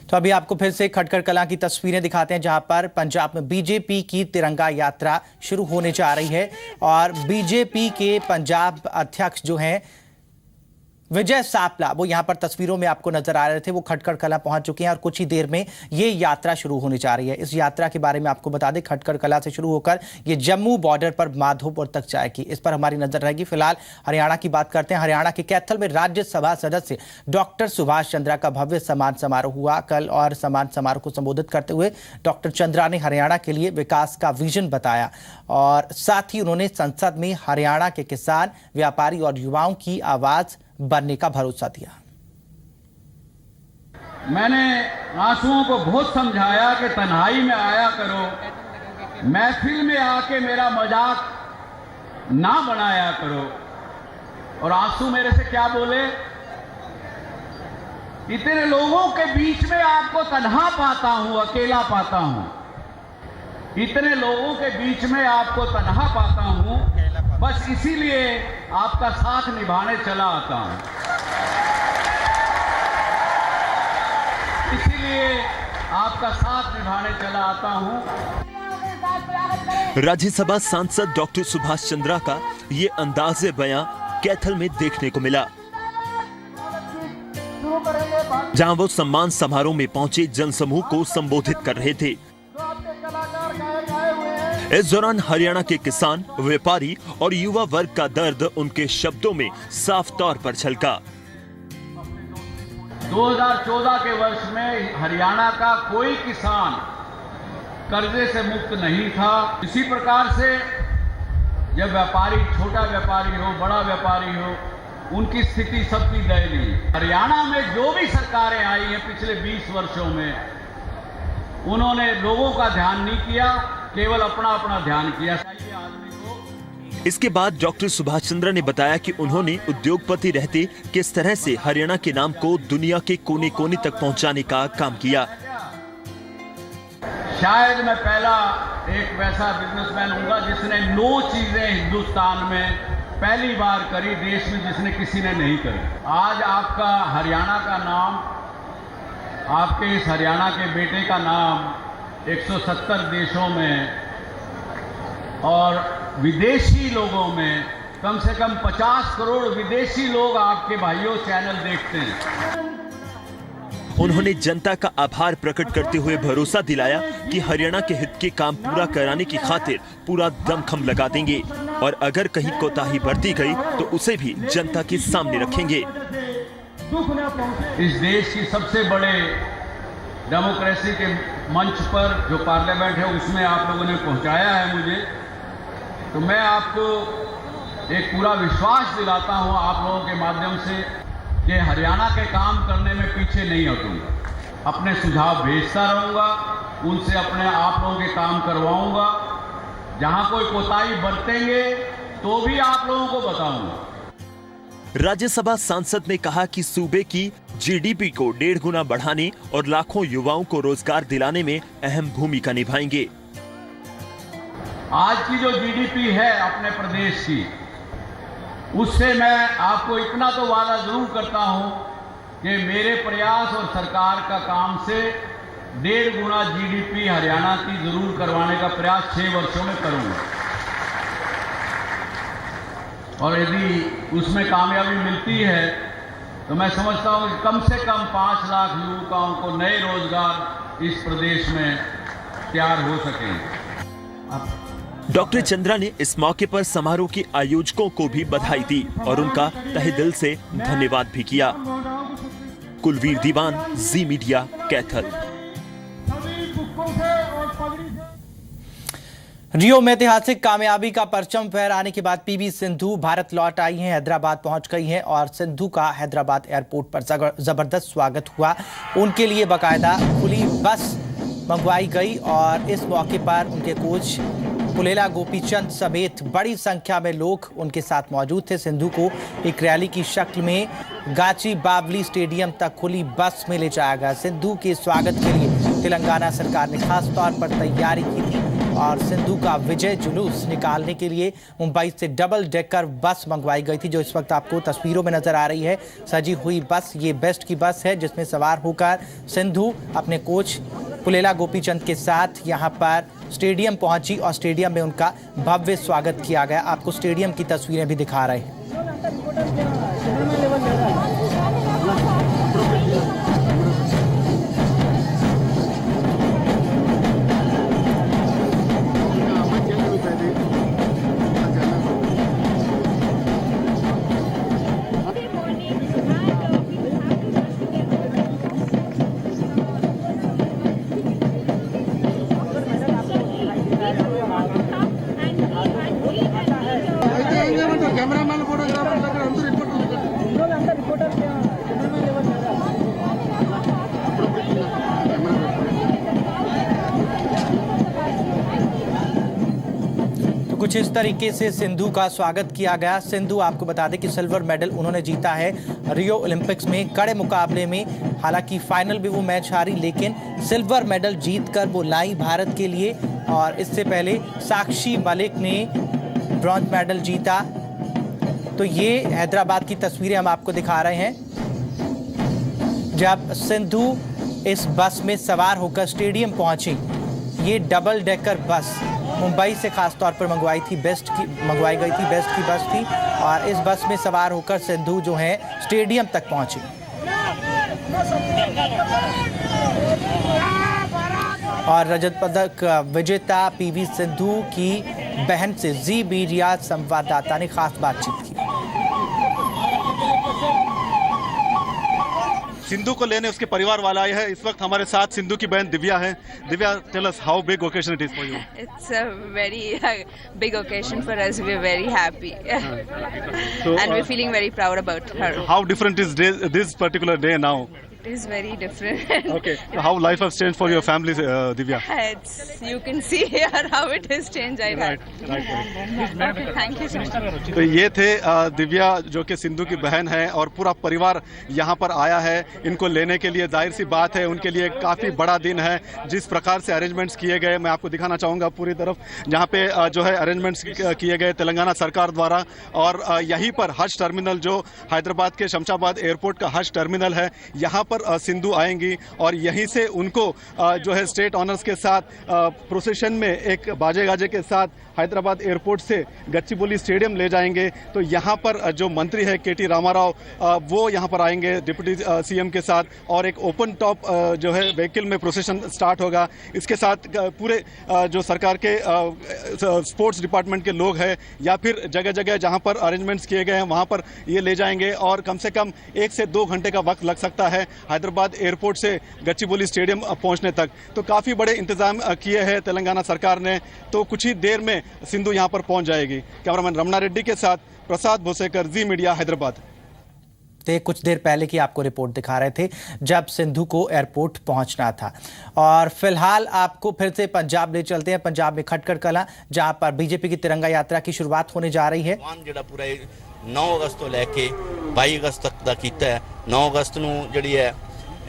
तो अभी आपको फिर से खटकर कलां की तस्वीरें दिखाते हैं, जहां पर पंजाब में बीजेपी की तिरंगा यात्रा शुरू होने जा रही है और बीजेपी के पंजाब अध्यक्ष जो हैं विजय सापला, वो यहां पर तस्वीरों में आपको नजर आ रहे थे। वो खटकर कलां पहुंच चुके हैं और कुछ ही देर में ये यात्रा शुरू होने जा रही है। इस यात्रा के बारे में आपको बता दें, खटकर कलां से शुरू होकर ये जम्मू बॉर्डर पर माधोपुर तक जाएगी। इस पर हमारी नजर रहेगी। फिलहाल हरियाणा की बात करते हैं। हरियाणा के कैथल में राज्यसभा सदस्य डॉक्टर सुभाष चंद्रा का भव्य सम्मान समारोह हुआ कल, और सम्मान समारोह को संबोधित करते हुए डॉक्टर चंद्रा ने हरियाणा के लिए विकास का विजन बताया और साथ ही उन्होंने संसद में हरियाणा के किसान, व्यापारी और युवाओं की आवाज बनने का भरोसा दिया। मैंने आंसुओं को बहुत समझाया कि तन्हाई में आया करो, महफिल में आके मेरा मजाक ना बनाया करो। और आंसू मेरे से क्या बोले, इतने लोगों के बीच में आपको तन्हा पाता हूं, अकेला पाता हूं। इतने लोगों के बीच में आपको तन्हा पाता हूं, बस इसीलिए आपका साथ निभाने चला आता हूं। इसीलिए आपका साथ निभाने चला आता हूं। राज्यसभा सांसद डॉक्टर सुभाष चंद्रा का ये अंदाज़े बयां कैथल में देखने को मिला, जहां वो सम्मान समारोह में पहुंचे जनसमूह को संबोधित कर रहे थे। इस दौरान हरियाणा के किसान, व्यापारी और युवा वर्ग का दर्द उनके शब्दों में साफ तौर पर झलका। 2014 के वर्ष में हरियाणा का कोई किसान कर्जे से मुक्त नहीं था। इसी प्रकार से जब व्यापारी, छोटा व्यापारी हो, बड़ा व्यापारी हो, उनकी स्थिति सबकी दयनीय। हरियाणा में जो भी सरकारें आई हैं पिछले 20 वर्षों में, उन्होंने लोगों का ध्यान नहीं किया, केवल अपना अपना ध्यान किया। इसके बाद डॉक्टर सुभाष चंद्रा ने बताया कि उन्होंने उद्योगपति रहते किस तरह से हरियाणा के नाम को दुनिया के कोने कोने तक पहुंचाने का काम किया। शायद मैं पहला एक वैसा बिजनेसमैन हूंगा जिसने 9 चीजें हिंदुस्तान में पहली बार करी, देश में जिसने किसी ने नहीं करी। आज आपका हरियाणा का नाम, आपके इस हरियाणा के बेटे का नाम 170 देशों में और विदेशी लोगों में कम से कम 50 करोड़ विदेशी लोग आपके भाइयों चैनल देखते हैं। उन्होंने जनता का आभार प्रकट करते हुए भरोसा दिलाया कि हरियाणा के हित के काम पूरा कराने की खातिर पूरा दमखम लगा देंगे और अगर कहीं कोताही बरती गई तो उसे भी जनता के सामने रखेंगे। इस देश की सबसे बड़े डेमोक्रेसी के मंच पर जो पार्लियामेंट है, उसमें आप लोगों ने पहुंचाया है मुझे, तो मैं आपको एक पूरा विश्वास दिलाता हूं आप लोगों के माध्यम से कि हरियाणा के काम करने में पीछे नहीं हटूंगा। अपने सुझाव भेजता रहूंगा, उनसे अपने आप लोगों के काम करवाऊंगा। जहां कोई कोताही बरतेंगे तो भी आप लोगों को बताऊंगा। राज्यसभा सांसद ने कहा कि सूबे की जीडीपी को 1.5 गुना बढ़ाने और लाखों युवाओं को रोजगार दिलाने में अहम भूमिका निभाएंगे। आज की जो जीडीपी है अपने प्रदेश की, उससे मैं आपको इतना तो वादा जरूर करता हूं कि मेरे प्रयास और सरकार का काम से 1.5 गुना जीडीपी हरियाणा की जरूर करवाने का प्रयास 6 वर्षों में करूंगा। और यदि उसमें कामयाबी मिलती है तो मैं समझता हूं कि कम से कम 5 लाख युवकों को नए रोजगार इस प्रदेश में तैयार हो सकेंगे। डॉक्टर चंद्रा ने इस मौके पर समारोह के आयोजकों को भी बधाई दी और उनका तहे दिल से धन्यवाद भी किया। कुलवीर दीवान, जी मीडिया, कैथल। रियो में ऐतिहासिक कामयाबी का परचम फहराने के बाद पीवी सिंधु भारत लौट आई हैं, हैदराबाद पहुंच गई हैं और सिंधु का हैदराबाद एयरपोर्ट पर जबरदस्त स्वागत हुआ। उनके लिए बाकायदा खुली बस मंगवाई गई और इस मौके पर उनके कोच पुलेला गोपीचंद समेत बड़ी संख्या में लोग उनके साथ मौजूद थे। सिंधु को एक रैली की शक्ल में गाची बावली स्टेडियम तक खुली बस में ले जाया गया। सिंधु के स्वागत के लिए तेलंगाना सरकार ने खास तौर पर तैयारी की थी और सिंधु का विजय जुलूस निकालने के लिए मुंबई से डबल डेकर बस मंगवाई गई थी, जो इस वक्त आपको तस्वीरों में नजर आ रही है। सजी हुई बस ये बेस्ट की बस है, जिसमें सवार होकर सिंधु अपने कोच पुलेला गोपीचंद के साथ यहां पर स्टेडियम पहुंची और स्टेडियम में उनका भव्य स्वागत किया गया। आपको स्टेडियम की तस्वीरें भी दिखा रहे हैं। कैमरामैन फोटोग्राफर रिपोर्टर तो कुछ इस तरीके से सिंधु का स्वागत किया गया। सिंधु, आपको बता दें कि सिल्वर मेडल उन्होंने जीता है रियो ओलंपिक्स में कड़े मुकाबले में। हालांकि फाइनल भी वो मैच हारी, लेकिन सिल्वर मेडल जीतकर वो लाई भारत के लिए। और इससे पहले साक्षी मलिक ने ब्रॉन्ज मेडल जीता। तो ये हैदराबाद की तस्वीरें हम आपको दिखा रहे हैं, जब सिंधु इस बस में सवार होकर स्टेडियम पहुंची। ये डबल डेकर बस मुंबई से खास तौर पर मंगवाई गई थी, बेस्ट की बस थी। और इस बस में सवार होकर सिंधु जो है स्टेडियम तक पहुंची। और रजत पदक विजेता पीवी सिंधु की बहन से जी मीडिया संवाददाता ने खास बातचीत की। सिंधु को लेने उसके परिवार वाला आए हैं। इस वक्त हमारे साथ सिंधु की बहन दिव्या है। Divya, tell us how big occasion it is for you. It's a very big occasion for us. We're very happy and we're feeling very proud about her. How different is this particular day now? It is very different. Okay, so how life has changed for your family, Divya? You can see here how it has changed. Right. Okay, thank you so much. तो ये थे दिव्या, जो कि सिंधु की बहन है, और पूरा परिवार यहाँ पर आया है इनको लेने के लिए। जाहिर सी बात है, उनके लिए काफ़ी बड़ा दिन है। जिस प्रकार से अरेंजमेंट्स किए गए, मैं आपको दिखाना चाहूँगा पूरी तरफ, जहाँ पे जो है अरेंजमेंट्स किए गए तेलंगाना सरकार द्वारा। और यहीं पर हज टर्मिनल, जो हैदराबाद के शमशाबाद एयरपोर्ट का हज टर्मिनल है, यहाँ पर सिंधु आएंगी और यहीं से उनको जो है स्टेट ऑनर्स के साथ प्रोसेशन में एक बाजे गाजे के साथ हैदराबाद एयरपोर्ट से गच्चीबोली स्टेडियम ले जाएंगे। तो यहाँ पर जो मंत्री है केटी रामाराव, वो यहाँ पर आएंगे डिप्टी सीएम के साथ, और एक ओपन टॉप जो है व्हीकल में प्रोसेशन स्टार्ट होगा। इसके साथ पूरे जो सरकार के स्पोर्ट्स डिपार्टमेंट के लोग हैं या फिर जगह जगह जहाँ पर अरेंजमेंट्स किए गए हैं वहाँ पर ये ले जाएंगे। और कम से कम 1 से 2 घंटे का वक्त लग सकता है हैदराबाद एयरपोर्ट से गच्चीबोली स्टेडियम पहुंचने तक। तो काफी बड़े इंतजाम किए हैं तेलंगाना सरकार ने। तो कुछ ही देर में सिंधु यहां पर पहुंच जाएगी। कैमरामैन रमना रेड्डी के साथ प्रसाद भोसेकर, जी मीडिया, हैदराबाद। कुछ देर पहले की आपको रिपोर्ट दिखा रहे थे जब सिंधु को एयरपोर्ट पहुंचना था। और फिलहाल आपको फिर से पंजाब ले चलते हैं। पंजाब में खटकड़ कलां, जहां पर बीजेपी की तिरंगा यात्रा की शुरुआत होने जा रही है। 9 अगस्त तो लैके 22 अगस्त तक का कीता है। 9 अगस्त ਨੂੰ ਜਿਹੜੀ ਹੈ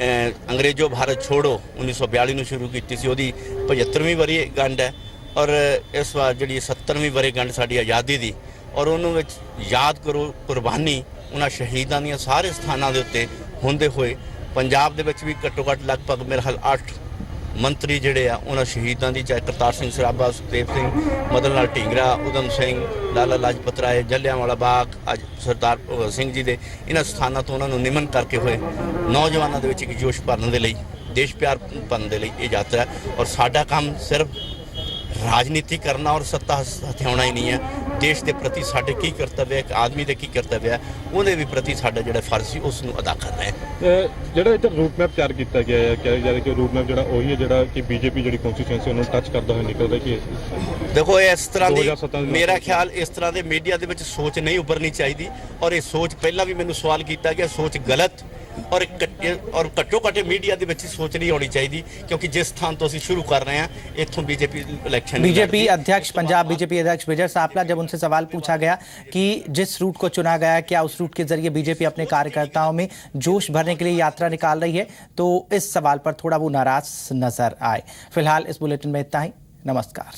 अंग्रेजों भारत छोड़ो 1942 ਨੂੰ शुरू ਕੀਤੀ ਸੀ, ਉਹਦੀ 75ਵੀਂ ਵਰੀ ਗੰਢ ਹੈ। ਔਰ ਇਸ ਵਾਰ ਜਿਹੜੀ 70ਵੀਂ ਵਰੀ ਗੰਢ ਸਾਡੀ ਆਜ਼ਾਦੀ ਦੀ, ਔਰ ਉਹਨੂੰ ਵਿੱਚ ਯਾਦ ਕਰੋ ਕੁਰਬਾਨੀ ਉਹਨਾਂ ਸ਼ਹੀਦਾਂ ਦੀਆਂ ਸਾਰੇ ਸਥਾਨਾਂ ਦੇ ਉੱਤੇ ਹੁੰਦੇ ਹੋਏ ਪੰਜਾਬ ਦੇ ਵਿੱਚ ਵੀ ਘੱਟੋ ਘੱਟ ਲਗਭਗ ਮੇਰੇ ਖਿਆਲ 8 ਮੰਤਰੀ ਜਿਹੜੇ ਆ ਉਹਨਾਂ ਸ਼ਹੀਦਾਂ ਦੀ, ਚਾਹੇ ਕਰਤਾਰ ਸਿੰਘ ਸਰਾਭਾ, ਸੁਖਦੇਵ ਸਿੰਘ, ਮਦਨ ਲਾਲ ਢੀਂਗਰਾ, ਉਦਮ ਸਿੰਘ, ਲਾਲਾ ਲਾਜਪਤ ਰਾਏ, ਜਲਿਆਂਵਾਲਾ ਬਾਗ, ਅੱਜ ਸਰਦਾਰ ਭਗਤ ਸਿੰਘ ਜੀ ਦੇ ਇਹਨਾਂ ਸਥਾਨਾਂ ਤੋਂ ਉਹਨਾਂ ਨੂੰ ਨਿਮਨ ਕਰਕੇ ਹੋਏ ਨੌਜਵਾਨਾਂ ਦੇ ਵਿੱਚ ਇੱਕ ਜੋਸ਼ ਭਰਨ ਦੇ ਲਈ, ਦੇਸ਼ ਪਿਆਰ ਭਰਨ ਦੇ ਲਈ ਇਹ ਯਾਤਰਾ। ਔਰ ਸਾਡਾ ਕੰਮ ਸਿਰਫ राजनीति करना और सत्ता हथियाना ही नहीं है। देश के प्रति साढ़े की कर्तव्य है, एक आदमी के की कर्तव्य है, उन्हें भी प्रति साढ़ा जो फर्ज है उसनों अदा कर रहे हैं। जो इधर रूट मैप तैयार किया गया है, क्या जा कि रूट मैप जो है जो कि बीजेपी जी कॉन्स्टिट्यूएंसी उन्होंने टच करता हुआ निकल रहा है। देखो इस तरह की मेरा ख्याल इस तरह के मीडिया के सोच नहीं उभरनी चाहिए। और ये सोच पहला भी मैंने सवाल किया गया, सोच गलत और घट्टो घट्ट मीडिया की सोच नहीं होनी चाहिए, क्योंकि जिस स्थान तो असीं शुरू कर रहे हैं इत्थों बीजेपी इलेक्शन। बीजेपी अध्यक्ष, पंजाब बीजेपी अध्यक्ष विजय सापला, जब उनसे सवाल पूछा गया कि जिस रूट को चुना गया है, क्या उस रूट के जरिए बीजेपी अपने कार्यकर्ताओं में जोश भरने के लिए यात्रा निकाल रही है, तो इस सवाल पर थोड़ा वो नाराज नजर आए। फिलहाल इस बुलेटिन में इतना ही। नमस्कार।